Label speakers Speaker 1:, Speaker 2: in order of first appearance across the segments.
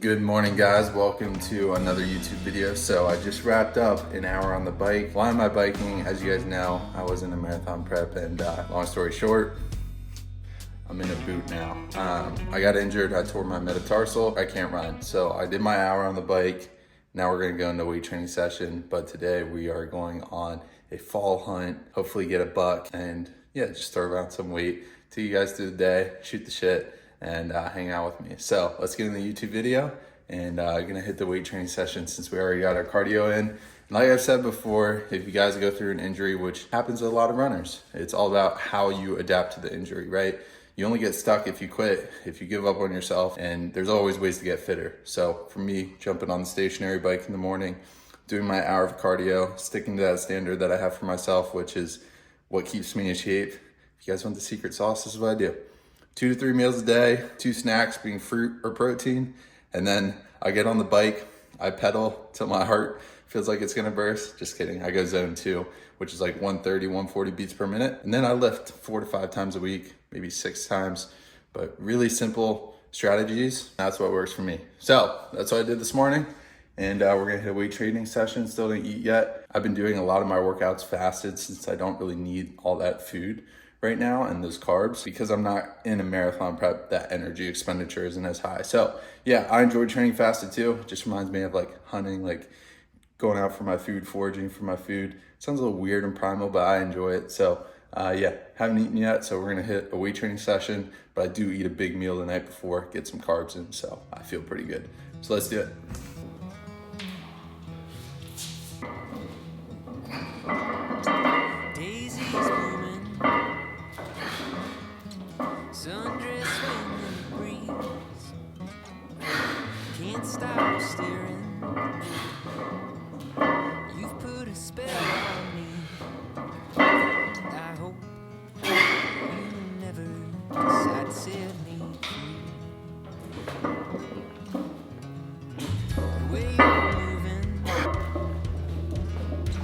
Speaker 1: Good morning, guys. Welcome to another YouTube video. So I just wrapped up an hour on the bike. Why am I biking? As you guys know, I was in a marathon prep, and long story short, I'm in a boot now. I got injured. I tore my metatarsal. I can't run. So I did my hour on the bike. Now we're gonna go into a weight training session. But today we are going on a fall hunt. Hopefully get a buck and yeah, just throw around some weight. Take you guys through the day, shoot the shit, and hang out with me. So let's get in the YouTube video, and gonna hit the weight training session since we already got our cardio in. And like I've said before, if you guys go through an injury, which happens to a lot of runners, it's all about how you adapt to the injury, right? You only get stuck if you quit, if you give up on yourself, and there's always ways to get fitter. So for me, jumping on the stationary bike in the morning, doing my hour of cardio, sticking to that standard that I have for myself, which is what keeps me in shape. If you guys want the secret sauce, this is what I do. 2 to 3 meals a day, 2 snacks being fruit or protein, and then I get on the bike, I pedal till my heart feels like it's gonna burst. Just kidding, I go zone 2, which is like 130, 140 beats per minute. And then I lift 4 to 5 times a week, maybe 6 times, but really simple strategies. That's what works for me. So that's what I did this morning. And we're gonna hit a weight training session. Still didn't eat yet. I've been doing a lot of my workouts fasted since I don't really need all that food right now and those carbs, because I'm not in a marathon prep. That energy expenditure isn't as high. So yeah, I enjoy training fasted too. It just reminds me of like hunting, like going out for my food, foraging for my food. It sounds a little weird and primal, but I enjoy it. So yeah, haven't eaten yet. So we're gonna hit a weight training session, but I do eat a big meal the night before, get some carbs in. So I feel pretty good. So let's do it.
Speaker 2: Sundress wind in the breeze, can't stop staring. You've put a spell on me. I hope you never decide to set me free. The way you're moving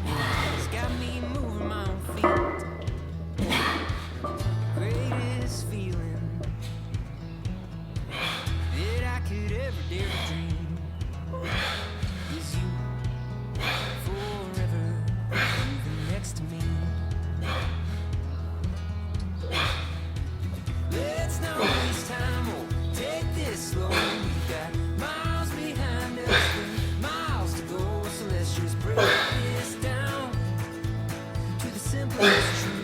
Speaker 2: has got me moving my own feet. Greatest feeling that I could ever dare to dream is you forever moving next to me. Let's not waste time or take this slow. We've got miles behind us and miles to go, so let's just break this down to the simplest truth.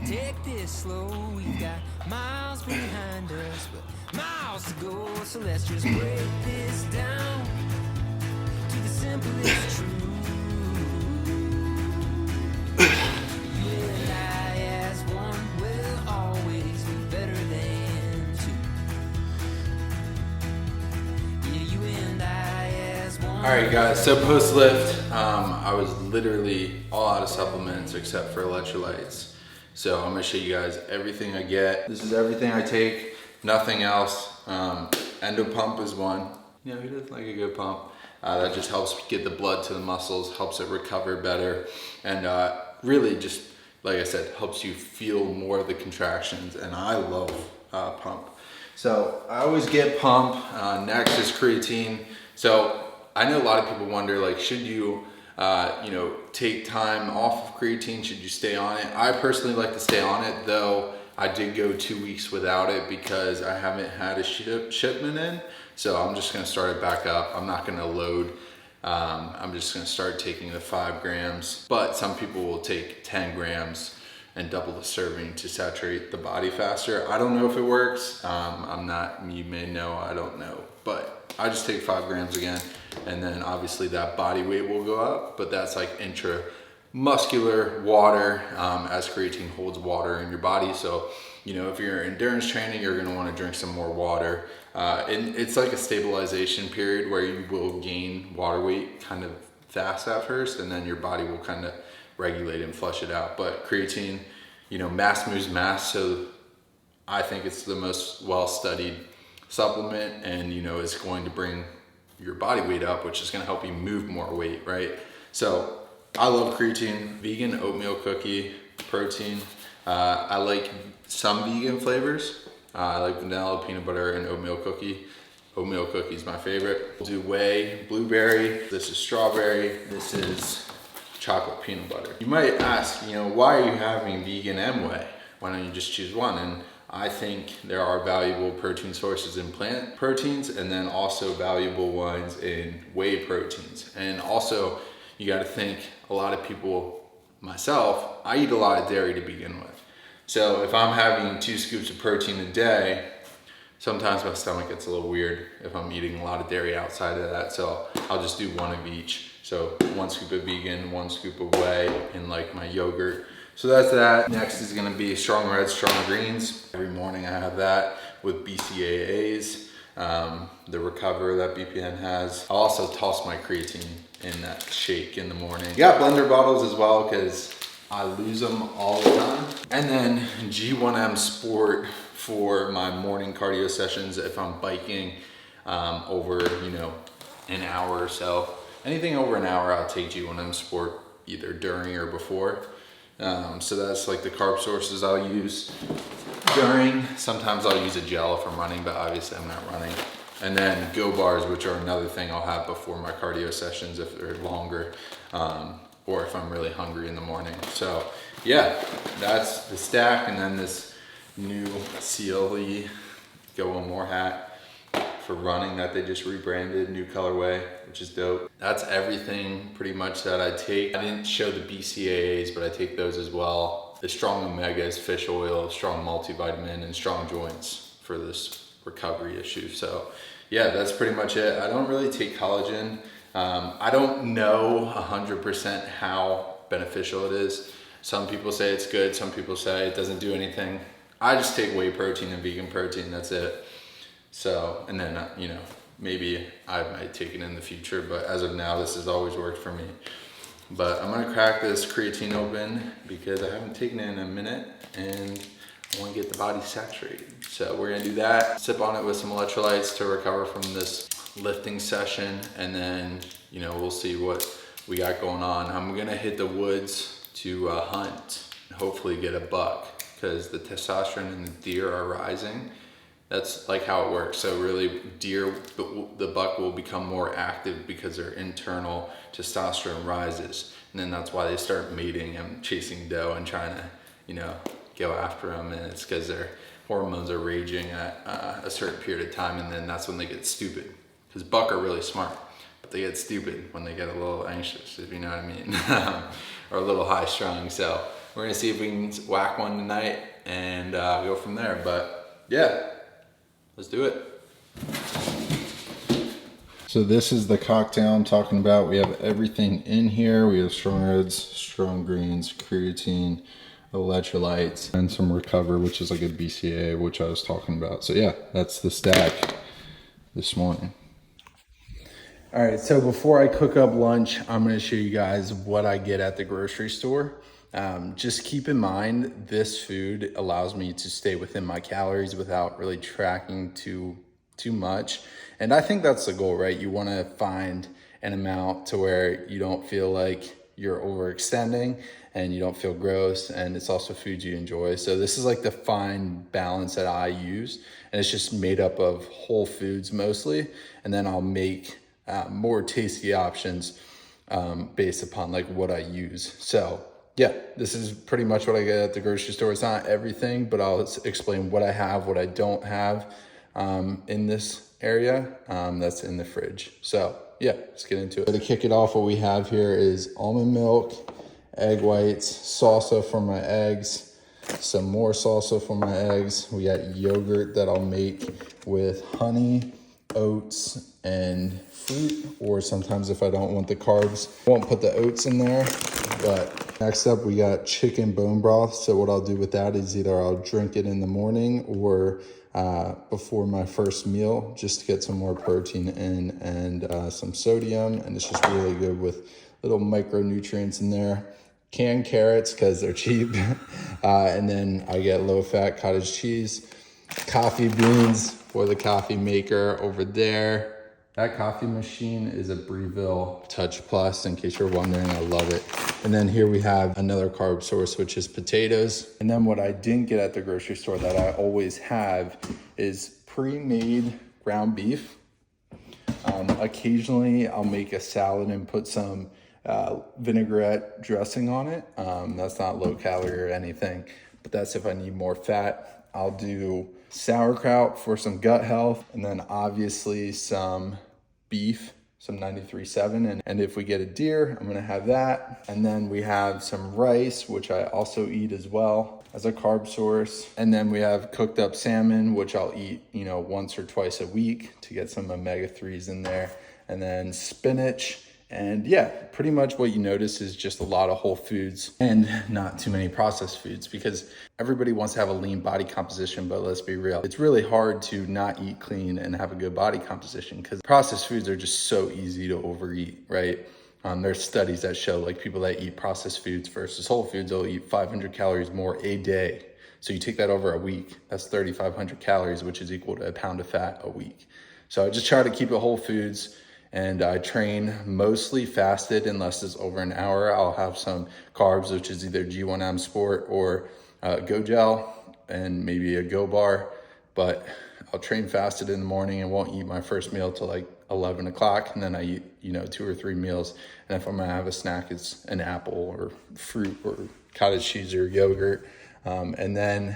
Speaker 2: Take this slow, we've got miles behind us, but miles to go, so let's just break this down to the simplest truth. You and I as one will always be better than two. Yeah, you and I as one.
Speaker 1: Alright guys, so post lift, I was literally all out of supplements except for electrolytes. So I'm gonna show you guys everything I get. This is everything I take, nothing else. Endo pump is one. You know, he does like a good pump. That just helps get the blood to the muscles, helps it recover better, and really just, like I said, helps you feel more of the contractions. And I love pump. So I always get pump. Next is creatine. So I know a lot of people wonder, like, should you, take time off of creatine? Should you stay on it? I personally like to stay on it, though I did go 2 weeks without it because I haven't had a shipment in. So I'm just gonna start it back up. I'm not gonna load. I'm just gonna start taking the 5 grams, but some people will take 10 grams and double the serving to saturate the body faster. I don't know if it works. I'm not, you may know, I don't know, but I just take 5 grams again. And then obviously that body weight will go up, but that's like intramuscular water, as creatine holds water in your body. So, if you're endurance training, you're gonna wanna drink some more water. And it's like a stabilization period where you will gain water weight kind of fast at first, and then your body will kind of regulate and flush it out. But creatine, mass moves mass, so I think it's the most well-studied supplement, and it's going to bring your body weight up, which is going to help you move more weight, right? So I love creatine. Vegan oatmeal cookie, protein. I like some vegan flavors. I like vanilla, peanut butter, and oatmeal cookie. Oatmeal cookie is my favorite. We'll do whey, blueberry. This is strawberry. This is chocolate peanut butter. You might ask, why are you having vegan and whey? Why don't you just choose one? And I think there are valuable protein sources in plant proteins, and then also valuable ones in whey proteins. And also, you got to think, a lot of people, myself, I eat a lot of dairy to begin with. So if I'm having 2 scoops of protein a day, sometimes my stomach gets a little weird if I'm eating a lot of dairy outside of that. So I'll just do 1 of each. So 1 scoop of vegan, 1 scoop of whey, and like my yogurt. So that's that. Next is gonna be strong reds, strong greens. Every morning I have that with BCAAs, the recover that BPN has. I'll also toss my creatine in that shake in the morning. Got blender bottles as well, because I lose them all the time. And then G1M Sport for my morning cardio sessions if I'm biking over, an hour or so. Anything over an hour, I'll take G1M Sport either during or before. So that's like the carb sources I'll use during. Sometimes I'll use a gel if I'm running, but obviously I'm not running. And then Go bars, which are another thing I'll have before my cardio sessions if they're longer, or if I'm really hungry in the morning. So yeah, that's the stack. And then this new CLE Go One More hat for running that they just rebranded, new colorway, which is dope. That's everything pretty much that I take. I didn't show the BCAAs, but I take those as well. The strong omegas, fish oil, strong multivitamin, and strong joints for this recovery issue. So yeah, that's pretty much it. I don't really take collagen. I don't know 100% how beneficial it is. Some people say it's good, some people say it doesn't do anything. I just take whey protein and vegan protein, that's it. So, and then, maybe I might take it in the future, but as of now, this has always worked for me. But I'm gonna crack this creatine open because I haven't taken it in a minute and I wanna get the body saturated. So we're gonna do that, sip on it with some electrolytes to recover from this lifting session, and then, we'll see what we got going on. I'm gonna hit the woods to hunt and hopefully get a buck, because the testosterone in the deer are rising. That's like how it works. So really, deer, the buck will become more active because their internal testosterone rises. And then that's why they start mating and chasing doe and trying to, go after them. And it's because their hormones are raging at a certain period of time. And then that's when they get stupid. Because buck are really smart, but they get stupid when they get a little anxious, if you know what I mean, or a little high strung. So we're gonna see if we can whack one tonight and go from there. But yeah. Let's do it. So this is the cocktail I'm talking about. We have everything in here. We have strong reds, strong greens, creatine, electrolytes, and some recover, which is like a BCA, which I was talking about. So yeah, that's the stack this morning. All right, so before I cook up lunch, I'm gonna show you guys what I get at the grocery store. Just keep in mind, this food allows me to stay within my calories without really tracking too much. And I think that's the goal, right? You want to find an amount to where you don't feel like you're overextending and you don't feel gross, and it's also food you enjoy. So this is like the fine balance that I use, and it's just made up of whole foods mostly, and then I'll make more tasty options based upon like what I use. So yeah, this is pretty much what I get at the grocery store. It's not everything, but I'll explain what I have, what I don't have in this area that's in the fridge. So yeah, let's get into it. To kick it off, what we have here is almond milk, egg whites, salsa for my eggs, some more salsa for my eggs. We got yogurt that I'll make with honey, oats, and fruit, or sometimes if I don't want the carbs, I won't put the oats in there. But next up, we got chicken bone broth. So what I'll do with that is either I'll drink it in the morning or before my first meal, just to get some more protein in and some sodium. And it's just really good with little micronutrients in there. Canned carrots because they're cheap. And then I get low-fat cottage cheese, coffee beans for the coffee maker over there. That coffee machine is a Breville Touch Plus, in case you're wondering. I love it. And then here we have another carb source, which is potatoes. And then what I didn't get at the grocery store that I always have is pre-made ground beef. Occasionally I'll make a salad and put some vinaigrette dressing on it. That's not low calorie or anything, but that's if I need more fat. I'll do sauerkraut for some gut health, and then obviously some beef, some 93.7, and if we get a deer, I'm gonna have that. And then we have some rice, which I also eat as well as a carb source. And then we have cooked up salmon, which I'll eat, once or twice a week to get some omega-3s in there. And then spinach. And yeah, pretty much what you notice is just a lot of whole foods and not too many processed foods, because everybody wants to have a lean body composition, but let's be real. It's really hard to not eat clean and have a good body composition because processed foods are just so easy to overeat, right? There's studies that show like people that eat processed foods versus whole foods, they'll eat 500 calories more a day. So you take that over a week, that's 3,500 calories, which is equal to a pound of fat a week. So I just try to keep it whole foods. And I train mostly fasted unless it's over an hour. I'll have some carbs, which is either G1M Sport or Go Gel and maybe a Go Bar. But I'll train fasted in the morning and won't eat my first meal till like 11 o'clock. And then I eat, 2 or 3 meals. And if I'm gonna have a snack, it's an apple or fruit or cottage cheese or yogurt. And then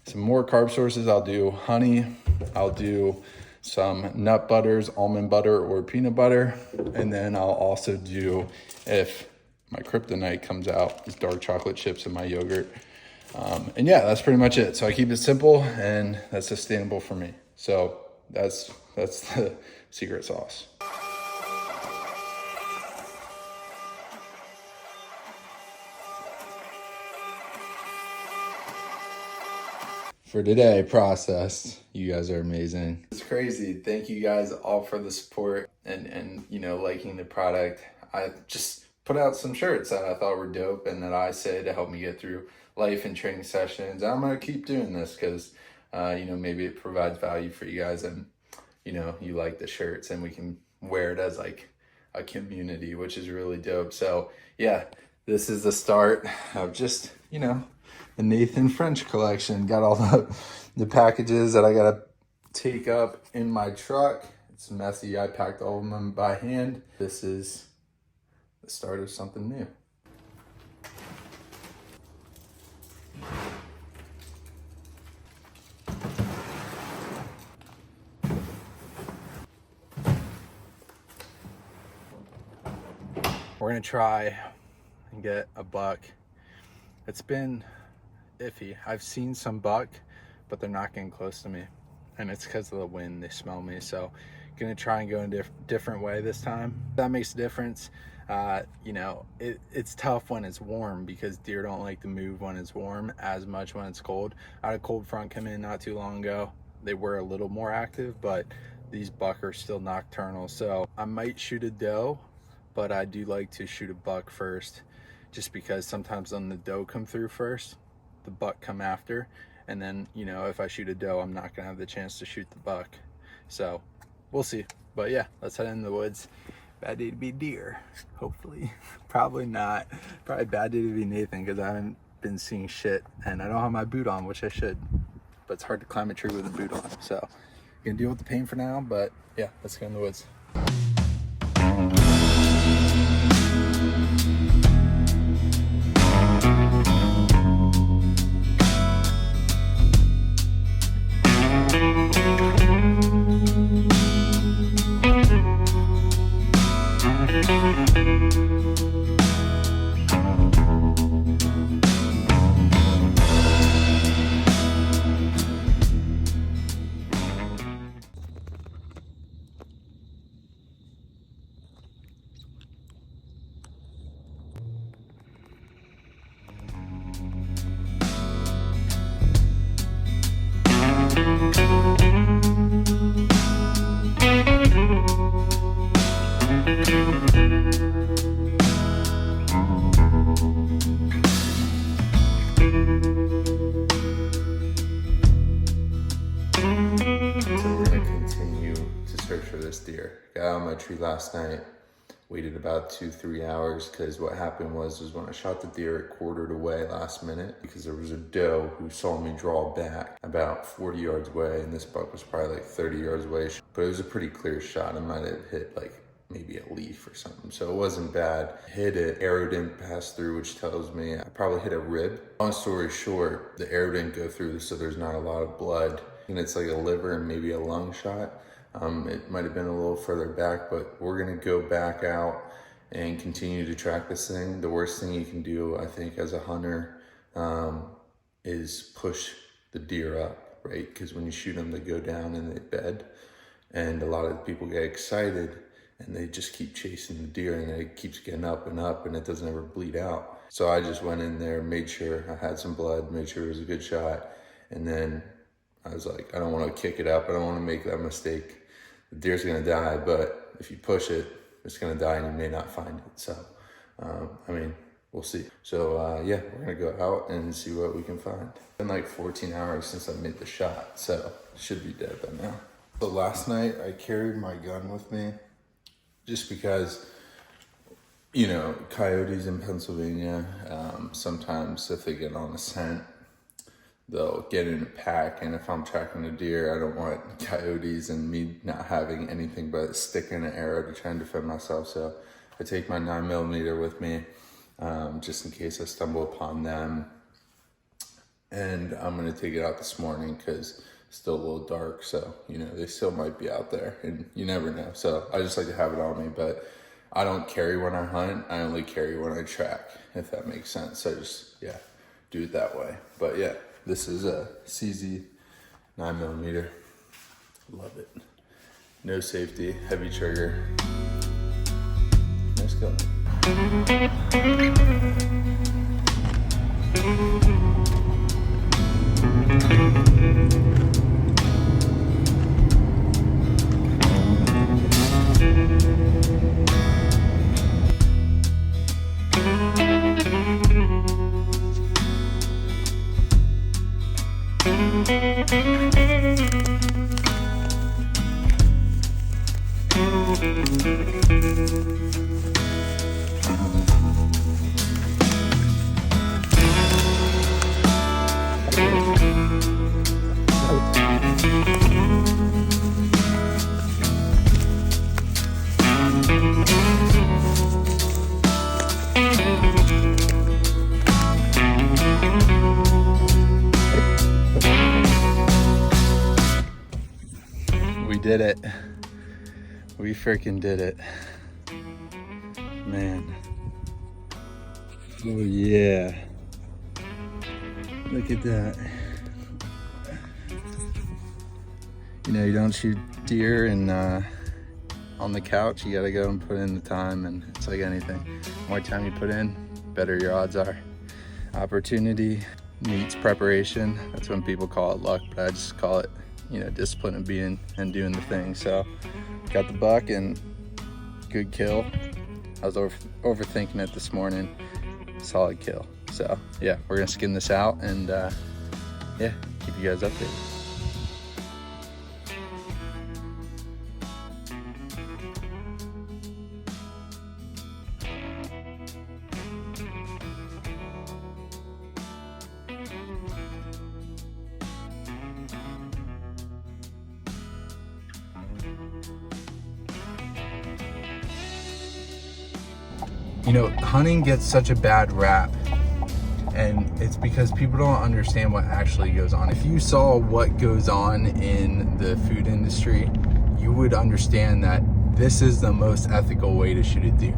Speaker 1: some more carb sources. I'll do honey. I'll do some nut butters, almond butter, or peanut butter. And then I'll also do, if my kryptonite comes out, is dark chocolate chips in my yogurt. And yeah, that's pretty much it. So I keep it simple and that's sustainable for me. So that's the secret sauce. For today, processed. You guys are amazing. It's crazy. Thank you guys all for the support and liking the product. I just put out some shirts that I thought were dope and that I say to help me get through life and training sessions. I'm gonna keep doing this because maybe it provides value for you guys, and you like the shirts and we can wear it as like a community, which is really dope. So yeah, this is the start of just the Nathan French collection. Got all the packages that I gotta take up in my truck. It's messy. I packed all of them by hand. This is the start of something new. We're gonna try and get a buck. It's been iffy. I've seen some buck, but they're not getting close to me, and it's because of the wind. They smell me. So gonna try and go in a different way this time. That makes a difference. It's tough when it's warm because deer don't like to move when it's warm as much when it's cold. I had a cold front come in not too long ago. They were a little more active, but these buck are still nocturnal. So I might shoot a doe, but I do like to shoot a buck first, just because sometimes when the doe come through first, the buck come after, and then if I shoot a doe, I'm not gonna have the chance to shoot the buck. So we'll see. But yeah, let's head into the woods Bad day to be deer, hopefully. Probably not. Probably bad day to be Nathan because I haven't been seeing shit and I don't have my boot on, which I should. But it's hard to climb a tree with a boot on. So, gonna deal with the pain for now, but yeah, let's go in the woods. For this deer. Got on my tree last night, waited about 2-3 hours because what happened was when I shot the deer, it quartered away last minute because there was a doe who saw me draw back about 40 yards away, and this buck was probably like 30 yards away, but it was a pretty clear shot. I might have hit like maybe a leaf or something, so it wasn't bad. Hit it, arrow didn't pass through, which tells me I probably hit a rib. Long story short, the arrow didn't go through, so there's not a lot of blood, and it's like a liver and maybe a lung shot. It might have been a little further back, but we're gonna go back out and continue to track this thing. The worst thing you can do, I think, as a hunter, is push the deer up, right? Because when you shoot them, they go down and they bed. And a lot of people get excited and they just keep chasing the deer and it keeps getting up and it doesn't ever bleed out. So I just went in there, made sure I had some blood, made sure it was a good shot. And then I was like, I don't want to kick it up. I don't want to make that mistake. The deer's gonna die, but if you push it, it's gonna die and you may not find it. So, I mean, we'll see. So yeah, we're gonna go out and see what we can find. It's been like 14 hours since I made the shot, so it should be dead by now. So last night I carried my gun with me just because, you know, coyotes in Pennsylvania, sometimes if they get on a scent, they'll get in a pack, and if I'm tracking a deer, I don't want coyotes and me not having anything but a stick and an arrow to try and defend myself. So I take my 9mm with me, just in case I stumble upon them. And I'm gonna take it out this morning because it's still a little dark, so you know, they still might be out there and you never know. So I just like to have it on me, but I don't carry when I hunt, I only carry when I track, if that makes sense. So just, yeah, do it that way. But yeah, this is a CZ 9mm. Love it. No safety, heavy trigger. Nice gun. We did it. We freaking did it. Man. Oh yeah. Look at that. You know, you don't shoot deer and on the couch, you gotta go and put in the time, and it's like anything. The more time you put in, better your odds are. Opportunity meets preparation. That's when people call it luck, but I just call it, you know, discipline and being and doing the thing. So got the buck and good kill. I was overthinking it this morning. Solid kill. So yeah, we're gonna skin this out and yeah, keep you guys updated. You know, hunting gets such a bad rap, and it's because people don't understand what actually goes on. If you saw what goes on in the food industry, you would understand that this is the most ethical way to shoot a deer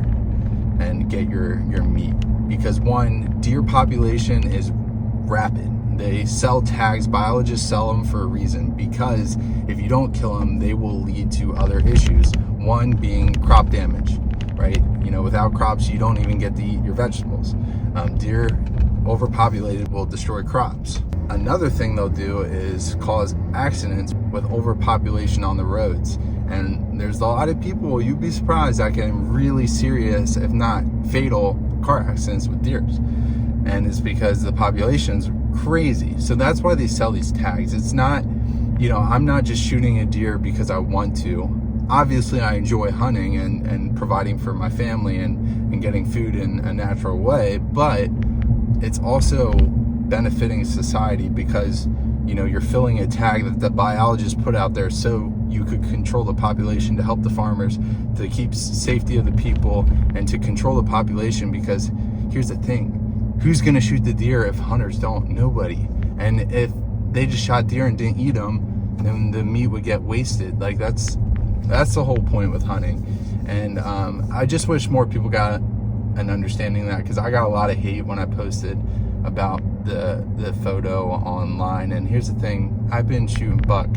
Speaker 1: and get your meat. Because one, deer population is rapid. They sell tags, biologists sell them for a reason, because if you don't kill them, they will lead to other issues. One being crop damage, right? You know, without crops, you don't even get to eat your vegetables. Deer overpopulated will destroy crops. Another thing they'll do is cause accidents with overpopulation on the roads. And there's a lot of people, you'd be surprised, that get really serious, if not fatal, car accidents with deers. And it's because the population's crazy. So that's why they sell these tags. It's not, you know, I'm not just shooting a deer because I want to. Obviously, I enjoy hunting and providing for my family and getting food in a natural way, but it's also benefiting society because, you know, you're filling a tag that the biologists put out there so you could control the population, to help the farmers, to keep safety of the people, and to control the population. Because here's the thing, who's gonna shoot the deer if hunters don't? Nobody. And if they just shot deer and didn't eat them, then the meat would get wasted. Like that's the whole point with hunting. And I just wish more people got an understanding of that, because I got a lot of hate when I posted about the photo online. And here's the thing, I've been shooting buck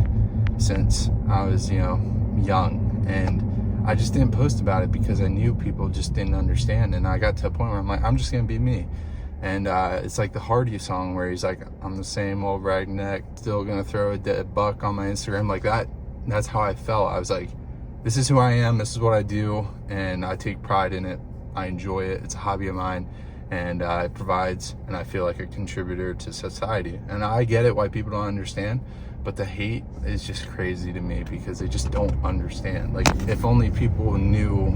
Speaker 1: since I was, you know, young, and I just didn't post about it because I knew people just didn't understand. And I got to a point where I'm like, I'm just gonna be me. And it's like the Hardy song where he's like, I'm the same old ragneck, still gonna throw a dead buck on my Instagram. Like that's how I felt. I was like, this is who I am, this is what I do, and I take pride in it. I enjoy it. It's a hobby of mine, and it provides, and I feel like a contributor to society. And I get it why people don't understand, but the hate is just crazy to me because they just don't understand. Like, if only people knew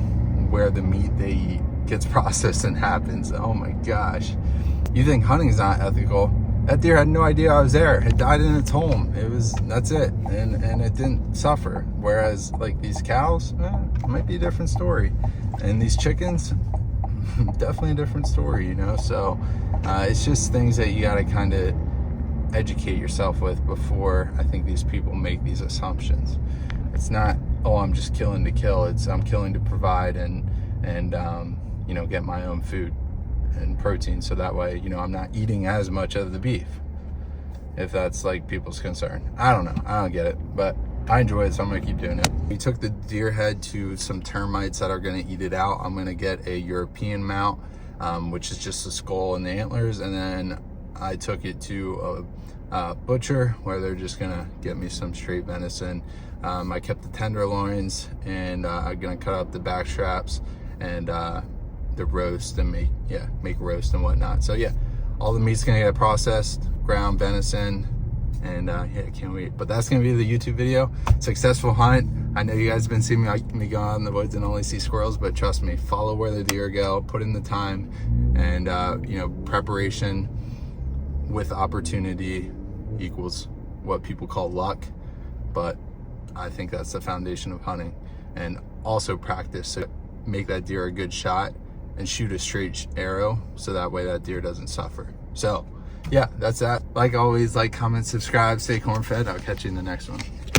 Speaker 1: where the meat they eat gets processed and happens. Oh my gosh. You think hunting is not ethical? That deer had no idea I was there. It died in its home. That's it. And it didn't suffer. Whereas like these cows, it might be a different story. And these chickens, definitely a different story, you know? So it's just things that you gotta kind of educate yourself with before I think these people make these assumptions. It's not, oh, I'm just killing to kill. It's I'm killing to provide and you know, get my own food and protein, so that way, you know, I'm not eating as much of the beef, if that's like people's concern. I don't know, I don't get it, but I enjoy it, so I'm gonna keep doing it. We took the deer head to some termites that are gonna eat it out. I'm gonna get a European mount, which is just the skull and the antlers, and then I took it to a butcher where they're just gonna get me some straight venison. I kept the tenderloins, and I'm gonna cut up the back straps and the roast and make roast and whatnot. So yeah, all the meat's gonna get processed, ground venison, and yeah, I can't wait. But that's gonna be the YouTube video. Successful hunt. I know you guys have been seeing me go out in the woods and only see squirrels, but trust me, follow where the deer go, put in the time, and you know, preparation with opportunity equals what people call luck. But I think that's the foundation of hunting. And also practice, so make that deer a good shot and shoot a straight arrow, so that way that deer doesn't suffer. So yeah, that's that. Like always, like, comment, subscribe, stay corn fed. I'll catch you in the next one.